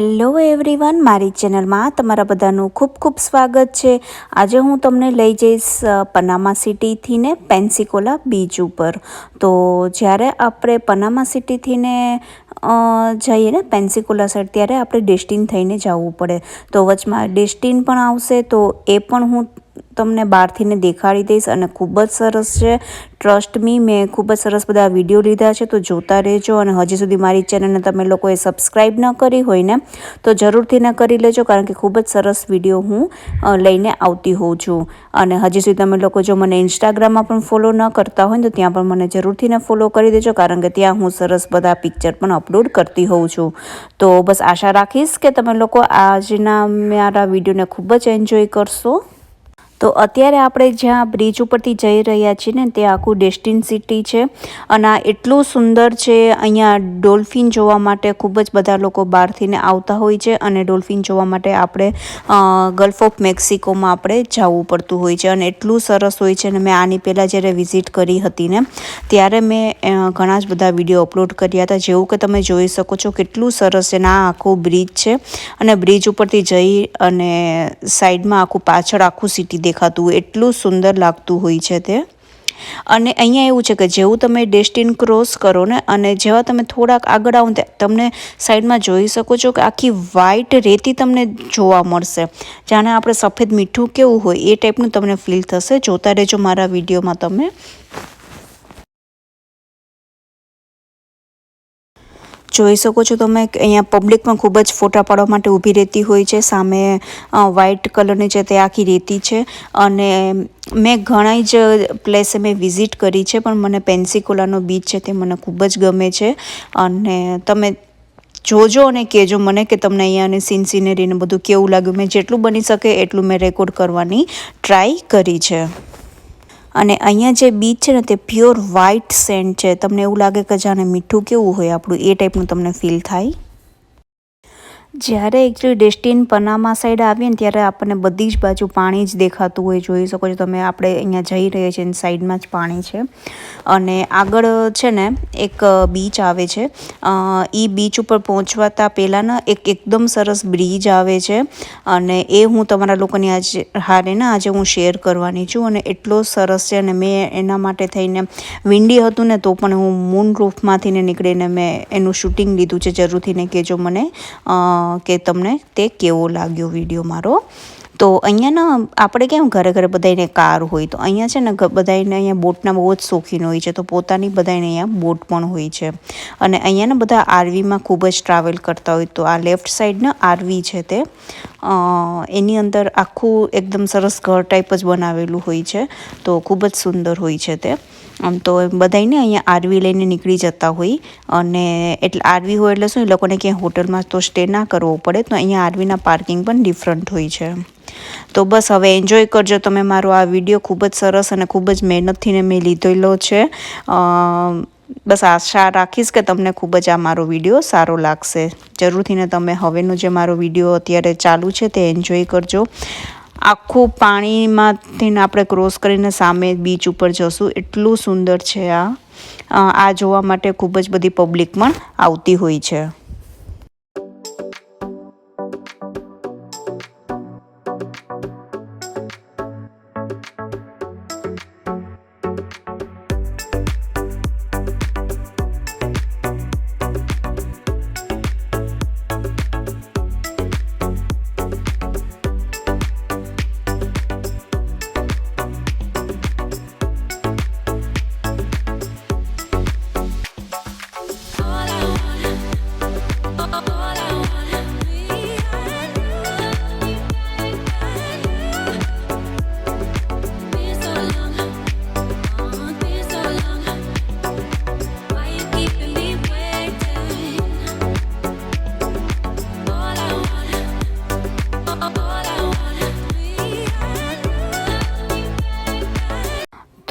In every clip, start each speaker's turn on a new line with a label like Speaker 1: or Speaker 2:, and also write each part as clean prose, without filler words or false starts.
Speaker 1: Hello everyone, મારી ચેનલમાં તમારા બધાનું ખૂબ ખૂબ સ્વાગત છે। આજે હું તમને લઈ જઈશ પનામા સિટીથી ને પેન્સિકોલા બીચ ઉપર। તો જ્યારે આપણે પનામા સિટીથી ને જઈએ ને પેન્સિકોલા સાઈડ, ત્યારે આપણે ડેસ્ટિન થઈને જવું પડે। તો વચમાં ડેસ્ટિન પણ આવશે, તો એ પણ હું તમને બહારથી ને દેખાડી દઈશ અને ખૂબ જ સરસ છે। ટ્રસ્ટ મી, મેં ખૂબ જ સરસ બધા વિડીયો લીધા છે, તો જોતા રહેજો। અને હજી સુધી મારી ચેનલને તમે લોકોએ સબસ્ક્રાઈબ ન કરી હોય ને, તો જરૂરથી ન કરી લેજો, કારણ કે ખૂબ જ સરસ વિડીયો હું લઈને આવતી હોઉં છું। અને હજી સુધી તમે લોકો જો મને ઇન્સ્ટાગ્રામમાં પણ ફોલો ન કરતા હોય ને, તો ત્યાં પણ મને જરૂરથી ને ફોલો કરી દેજો, કારણ કે ત્યાં હું સરસ બધા પિક્ચર પણ અપલોડ કરતી હોઉં છું। તો બસ આશા રાખીશ કે તમે લોકો આજના મારા વિડીયોને ખૂબ જ એન્જોય કરશો। તો અત્યારે આપણે જ્યાં બ્રિજ ઉપરથી જઈ રહ્યા છીએ ને, તે આખું ડેસ્ટિન સિટી છે અને આ એટલું સુંદર છે। અહીંયા ડોલ્ફિન જોવા માટે ખૂબ જ બધા લોકો બહારથી ને આવતા હોય છે, અને ડોલ્ફિન જોવા માટે આપણે ગલ્ફ ઓફ મેક્સિકોમાં આપણે જવું પડતું હોય છે, અને એટલું સરસ હોય છે। અને મેં આની પહેલાં જ્યારે વિઝિટ કરી હતી ને, ત્યારે મેં ઘણા જ બધા વિડીયો અપલોડ કર્યા હતા, જેવું કે તમે જોઈ શકો છો કેટલું સરસ છે। આ આખો બ્રિજ છે, અને બ્રિજ ઉપરથી જઈ અને સાઈડમાં આખું પાછળ આખું સિટી દેખાતું હોય, એટલું સુંદર લાગતું હોય છે તે। અને અહીંયા એવું છે કે જેવું તમે ડેસ્ટિન ક્રોસ કરો ને, અને જેવા તમે થોડાક આગળ આવો ને, તમને સાઈડમાં જોઈ શકો છો કે આખી વ્હાઈટ રેતી તમને જોવા મળશે, જાણે આપણે સફેદ મીઠું કેવું હોય એ ટાઈપનું તમને ફીલ થશે। જોતા રહેજો મારા વિડીયોમાં તમે। જોઈ શકો છો તમે અહીંયા પબ્લિક પણ ખૂબ જ ફોટા પાડવા માટે ઊભી રહેતી હોય છે। સામે વ્હાઇટ કલરની છે તે આખી રેતી છે, અને મેં ઘણા જ પ્લેસે મેં વિઝિટ કરી છે, પણ મને પેન્સિકોલાનો બીચ છે તે મને ખૂબ જ ગમે છે। અને તમે જોજો અને કહેજો મને કે તમને અહીંયાની સિનરીને બધું કેવું લાગ્યું। મેં જેટલું બની શકે એટલું મેં રેકોર્ડ કરવાની ટ્રાય કરી છે। અને અહીંયા જે બીચ છે ને, તે પ્યોર વ્હાઇટ સેન્ડ છે, તમને એવું લાગે કે જાણે મીઠું કેવું હોય આપણું, એ ટાઈપનું તમને ફીલ થાય। જ્યારે એકચ્યુઅલી ડેસ્ટિન પનામા સાઈડ આવીએ ને, ત્યારે આપણને બધી જ બાજુ પાણી જ દેખાતું હોય, જોઈ શકો છો તમે। આપણે અહીંયા જઈ રહ્યા છીએ, સાઈડમાં જ પાણી છે, અને આગળ છે ને એક બીચ આવે છે। એ બીચ ઉપર પહોંચવાતા પહેલાં એકદમ સરસ બ્રિજ આવે છે, અને એ હું તમારા લોકોની આજે હું શેર કરવાની છું। અને એટલો સરસ છે, અને મેં એના માટે થઈને વિન્ડી હતું ને, તો પણ હું મૂન રૂફમાંથી ને નીકળીને મેં એનું શૂટિંગ લીધું છે। જરૂરથી ને કહેજો મને કે તમને તે કેવો લાગ્યો વિડીયો મારો। તો અહીંયાના આપણે કેમ ઘરે ઘરે બધાને કાર હોય, તો અહીંયા છે ને બધાને અહીંયા બોટના બહુ જ શોખીન હોય છે, તો પોતાની બધાને અહીંયા બોટ પણ હોય છે। અને અહીંયાના બધા આરવીમાં ખૂબ જ ટ્રાવેલ કરતા હોય, તો આ લેફ્ટ સાઈડના આરવી છે તે, એની અંદર આખું એકદમ સરસ ઘર ટાઈપ જ બનાવેલું હોય છે, તો ખૂબ જ સુંદર હોય છે તે। આમ તો બધાને અહીંયા આરવી લઈને નીકળી જતા હોય, અને એટલે આરવી હોય એટલે શું, એ લોકોને ક્યાંય હોટલમાં તો સ્ટે ના કરવો પડે, તો અહીંયા આરવીના પાર્કિંગ પણ ડિફરન્ટ હોય છે। તો બસ હવે એન્જોય કરજો તમે મારો આ વિડીયો। ખૂબ જ સરસ અને ખૂબ જ મહેનતથી મેં લીધેલો છે। બસ આશા રાખીશ કે તમને ખૂબ જ આ મારો વિડીયો સારો લાગશે। જરૂરથી ને તમે હવેનો જે મારો વિડીયો અત્યારે ચાલુ છે તે એન્જોય કરજો। આખું પાણીમાંથી આપણે ક્રોસ કરીને સામે બીચ ઉપર જશું, એટલું સુંદર છે આ જોવા માટે ખૂબ જ બધી પબ્લિક પણ આવતી હોય છે।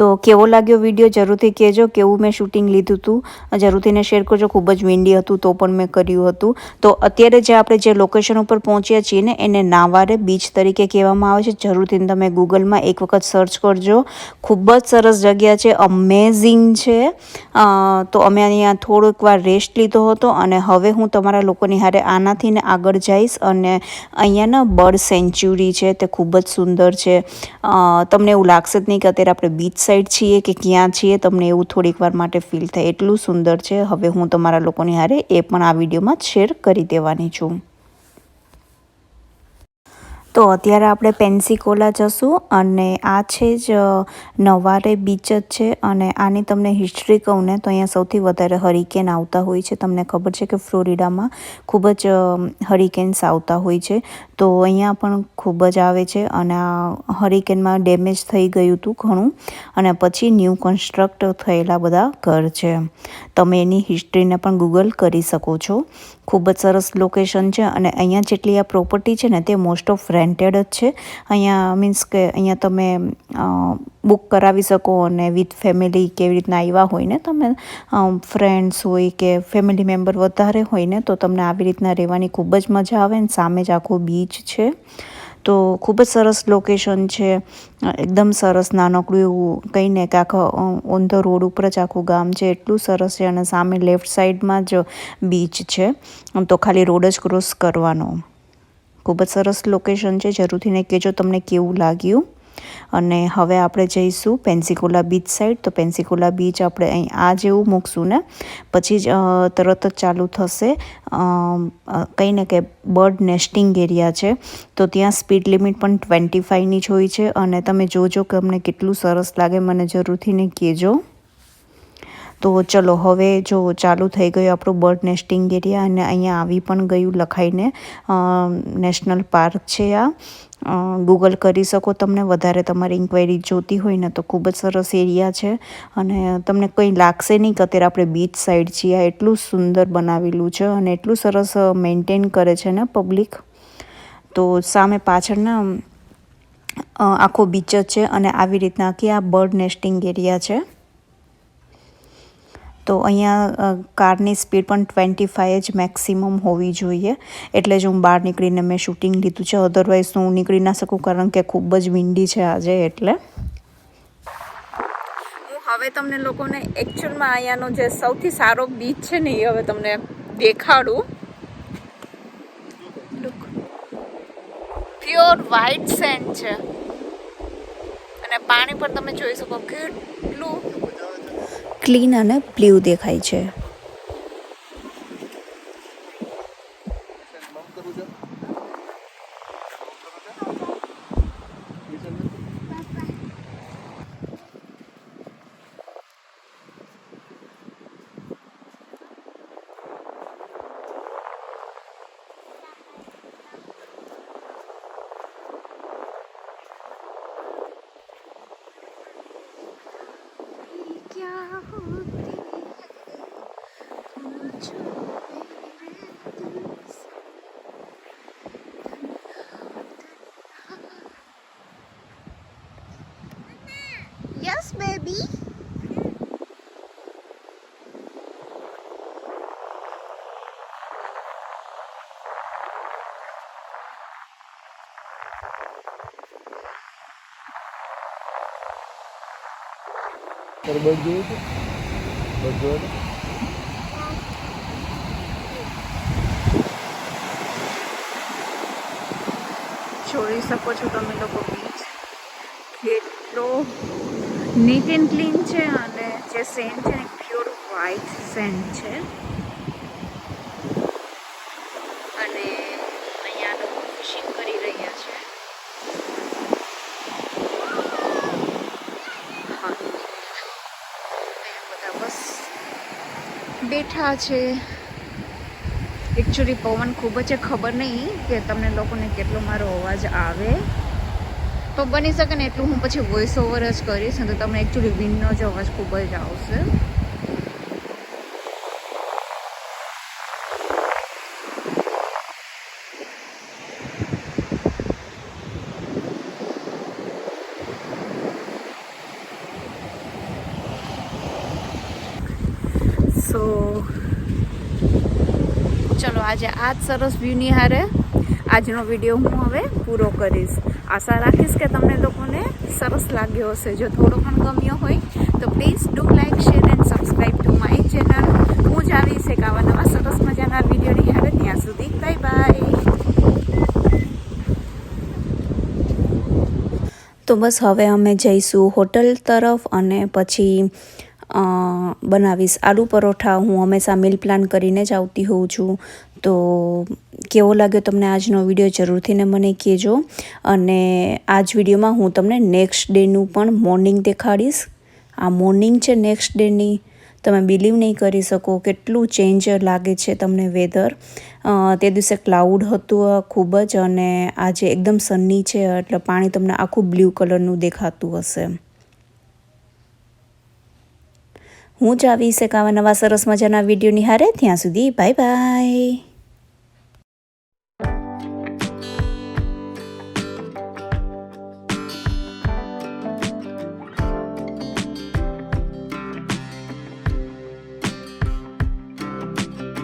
Speaker 1: તો કેવો લાગ્યો વિડીયો જરૂરથી કહેજો, કેવું મેં શૂટિંગ લીધું હતું જરૂરથી ને શેર કરજો. ખૂબ જ વિન્ડી હતું તો પણ મેં કર્યું હતું. તો અત્યારે જે આપણે જે લોકેશન ઉપર પહોંચ્યા છીએ ને એને નાવારે બીચ તરીકે કહેવામાં આવે છે. જરૂરથી તમે ગૂગલમાં એક વખત સર્ચ કરજો. ખૂબ જ સરસ જગ્યા છે, અમેઝિંગ છે. તો અમે અહીંયા થોડીક વાર રેસ્ટ લીધો હતો અને હવે હું તમારા લોકોની હારે આનાથી ને આગળ જઈશ. અને અહીંયાના બર્ડ સેન્ચ્યુરી છે તે ખૂબ જ સુંદર છે. તમને એવું લાગશે જ નહીં કે અત્યારે આપણે બીચ સાઈડ છીએ કે ક્યાં છીએ, તમને એવું થોડીક વાર માટે ફીલ થાય, એટલું સુંદર છે. હવે હું તમારા લોકોની હારે એ પણ આ વિડીયોમાં શેર કરી દેવાની છું. તો અત્યારે આપણે પેન્સિકોલા જશું અને આ છે જ નવારે બીચ જ છે. અને આની તમને હિસ્ટ્રી કહું ને તો અહીંયા સૌથી વધારે હરિકેન આવતા હોય છે. તમને ખબર છે કે ફ્લોરિડામાં ખૂબ જ હરિકેન્સ આવતા હોય છે. તો અહીંયા પણ ખૂબ જ આવે છે. અને આ હરિકેનમાં ડેમેજ થઈ ગયું હતું ઘણું અને પછી ન્યૂ કન્સ્ટ્રક્ટ થયેલા બધા ઘર છે. તમે એની હિસ્ટ્રીને પણ ગૂગલ કરી શકો છો. ખૂબ જ સરસ લોકેશન છે. અને અહીંયા જેટલી આ પ્રોપર્ટી છે ને તે મોસ્ટ ઓફ રેન્ટેડ જ છે. અહીંયા મીન્સ કે અહીંયા તમે બુક કરાવી શકો અને વિથ ફેમિલી કેવી રીતના આવ્યા હોય ને, તમે ફ્રેન્ડ્સ હોય કે ફેમિલી મેમ્બર વધારે હોય ને તો તમને આવી રીતના રહેવાની ખૂબ જ મજા આવે. ને સામે જ આખો બીચ છે. તો ખૂબ જ સરસ લોકેશન છે. એકદમ સરસ નાનકડું એવું કહીને કે આખા ઓન ધ રોડ ઉપર જ આખું ગામ છે. એટલું સરસ છે. અને સામે લેફ્ટ સાઈડમાં જ બીચ છે. તો ખાલી રોડ જ ક્રોસ કરવાનો. ખૂબ જ સરસ લોકેશન છે. જરૂરથી ને કહેજો તમને કેવું લાગ્યું. અને હવે આપણે જઈશું પેન્સિકોલા બીચ સાઈડ. તો પેન્સિકોલા બીચ આપણે અહીં આ જેવું મૂકશું ને પછી જ તરત જ ચાલુ થશે કંઈ ને કે બર્ડ નેસ્ટિંગ એરિયા છે. તો ત્યાં સ્પીડ લિમિટ પણ 25ની જ હોય છે. અને તમે જોજો કે અમને કેટલું સરસ લાગે, મને જરૂરથી ને કહેજો. તો ચલો હવે જો ચાલુ થઈ ગયું આપણું બર્ડ નેસ્ટિંગ એરિયા. અને અહીંયા આવી પણ ગયું લખાઈને નેશનલ પાર્ક છે આ. ગૂગલ કરી શકો તમને વધારે તમારી ઇન્ક્વાયરી જોતી હોય ને તો. ખૂબ જ સરસ એરિયા છે. અને તમને કંઈ લાગશે નહીં કે અત્યારે આપણે બીચ સાઈડ છીએ. આ એટલું સુંદર બનાવેલું છે અને એટલું સરસ મેન્ટેન કરે છે ને પબ્લિક. તો સામે પાછળના આખો બીચ જ છે. અને આવી રીતના આખી આ બર્ડ નેસ્ટિંગ એરિયા છે. તો અહીંયા કારની સ્પીડ પણ 25 જ મેક્સિમમ હોવી જોઈએ. એટલે જ હું બહાર નીકળીને મેં શૂટિંગ લીધું છે. અધરવાઇઝ હું નીકળી ના શકું કારણ કે ખૂબ જ વિન્ડી છે આજે. એટલે હું હવે તમને લોકોને એકચ્યુઅલમાં અહીંયાનો જે સૌથી સારો બીચ છે ને એ હવે તમને દેખાડું. પ્યોર વ્હાઇટ સેન્ડ છે. અને પાણી પર તમે જોઈ શકો કેટલું ક્લીન અને બ્લુ દેખાય છે. Yes, baby. બર્ડ જોયું છે? બર્ડ જોયું? જોઈ શકો છો તમે લોકો બીચ કેટલો નીટ એન્ડ ક્લીન છે. અને જે સેન્ડ છે ને પ્યોર વ્હાઇટ સેન્ડ છે. અને અહીંયા લોકો ફિશિંગ કરી રહ્યા છે. હા, બધા બસ બેઠા છે. એકચ્યુઅલી પવન ખૂબ જ ખબર નહીં કે તમને લોકોને કેટલો મારો અવાજ આવે. તો બની શકે ને એટલું હું પછી વોઇસ ઓવર જ કરીશ ને તો તમને એકચ્યુઅલી વિન્ડનો જ અવાજ ખૂબ જ આવશે. આજે આ જ સરસ વ્યૂની હારે આજનો વિડીયો હું હવે પૂરો કરીશ. આશા રાખીશ કે તમને લોકોને સરસ લાગ્યો હશે. જો થોડો પણ ગમ્યો હોય તો please do like, share and subscribe to my channel. હું જ આવીશ એક આવા નવા સરસ મજાના વિડીયોની હારે. ત્યાં સુધી બાય બાય. તો બસ હવે અમે જઈશું હોટલ તરફ અને પછી બનાવીશ આલુ પરોઠા. હું હંમેશા મીલ પ્લાન કરીને જ આવતી હોઉં છું. તો કેવો લાગ્યો તમને આજનો વિડીયો જરૂરથી ને મને કહેજો. અને આ જ વિડીયોમાં હું તમને નેક્સ્ટ ડેનું પણ મોર્નિંગ દેખાડીશ. આ મોર્નિંગ છે નેક્સ્ટ ડેની. તમે બિલીવ નહીં કરી શકો કેટલું ચેન્જ લાગે છે તમને વેધર. તે દિવસે ક્લાઉડ હતું ખૂબ જ, અને આજે એકદમ સન્ની છે એટલે પાણી તમને આખું બ્લુ કલરનું દેખાતું હશે. હું જ આવીશ એક આવા નવા સરસ મજાના વિડીયોની હારે. ત્યાં સુધી બાય બાય.